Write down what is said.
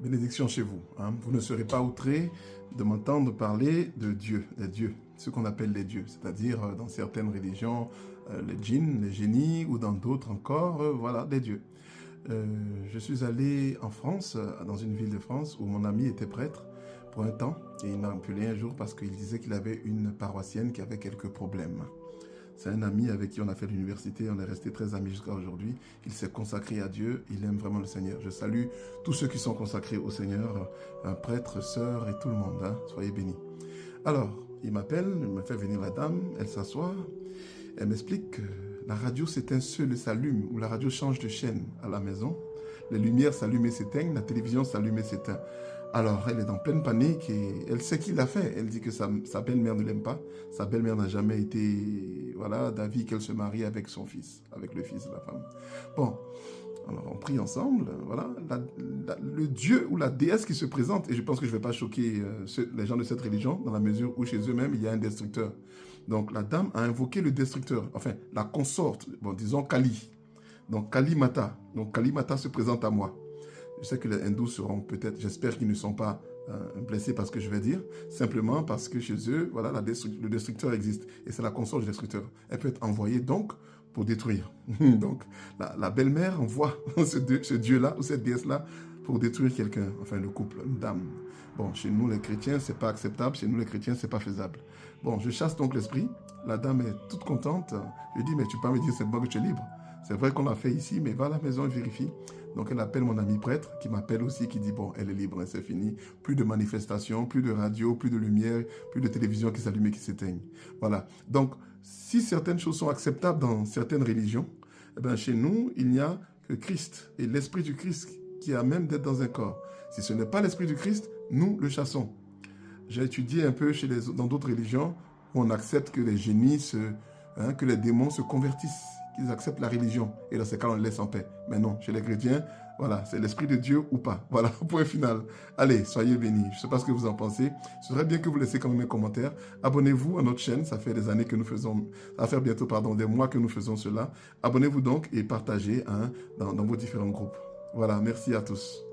Bénédiction chez vous. Vous ne serez pas outrés de m'entendre parler de Dieu, des dieux, ce qu'on appelle les dieux, c'est-à-dire dans certaines religions, les djinns, les génies, ou dans d'autres encore, voilà, des dieux. Je suis allé en France, dans une ville de France, où mon ami était prêtre pour un temps, et il m'a appelé un jour parce qu'il disait qu'il avait une paroissienne qui avait quelques problèmes. C'est un ami avec qui on a fait l'université, on est resté très amis jusqu'à aujourd'hui. Il s'est consacré à Dieu, il aime vraiment le Seigneur. Je salue tous ceux qui sont consacrés au Seigneur, prêtres, sœurs et tout le monde. Soyez bénis. Alors, il m'appelle, il me fait venir la dame, elle s'assoit, elle m'explique que la radio s'éteint seule et s'allume, ou la radio change de chaîne à la maison. Les lumières s'allument et s'éteignent, la télévision s'allume et s'éteint. Alors, elle est en pleine panique et elle sait qui l'a fait. Elle dit que sa belle-mère ne l'aime pas. Sa belle-mère n'a jamais été, voilà, d'avis qu'elle se marie avec son fils, avec le fils de la femme. Bon, alors on prie ensemble, voilà, le dieu ou la déesse qui se présente, et je pense que je ne vais pas choquer les gens de cette religion, dans la mesure où chez eux-mêmes, il y a un destructeur. Donc la dame a invoqué le destructeur, enfin, la consorte, bon, disons Kali. Donc Kali Mata. Donc Kali Mata se présente à moi. Je sais que les hindous seront peut-être, j'espère qu'ils ne sont pas blessés par ce que je vais dire, simplement parce que chez eux, voilà, le destructeur existe. Et c'est la consort du destructeur. Elle peut être envoyée donc pour détruire. Donc la belle-mère envoie ce dieu-là ou cette déesse-là pour détruire quelqu'un, enfin le couple, une dame. Bon, chez nous les chrétiens, c'est pas acceptable, chez nous les chrétiens, c'est pas faisable. Bon, je chasse donc l'esprit, la dame est toute contente, je dis, mais tu peux me dire, c'est bon que tu es libre. C'est vrai qu'on l'a fait ici, mais va à la maison et vérifie. Donc elle appelle mon ami prêtre, qui m'appelle aussi, qui dit, bon, elle est libre, c'est fini. Plus de manifestations, plus de radio, plus de lumière, plus de télévision qui s'allume et qui s'éteigne. Voilà. Donc, si certaines choses sont acceptables dans certaines religions, eh bien, chez nous, il n'y a que Christ et l'esprit du Christ qui a même d'être dans un corps. Si ce n'est pas l'esprit du Christ, nous le chassons. J'ai étudié un peu dans d'autres religions où on accepte que les génies, que les démons se convertissent, qu'ils acceptent la religion. Et dans ces cas, on les laisse en paix. Mais non, chez les chrétiens, voilà, c'est l'esprit de Dieu ou pas. Voilà, point final. Allez, soyez bénis. Je ne sais pas ce que vous en pensez. Ce serait bien que vous laissiez quand même un commentaire. Abonnez-vous à notre chaîne. Ça fait des années que nous faisons, ça va faire bientôt, des mois que nous faisons cela. Abonnez-vous donc et partagez dans vos différents groupes. Voilà, merci à tous.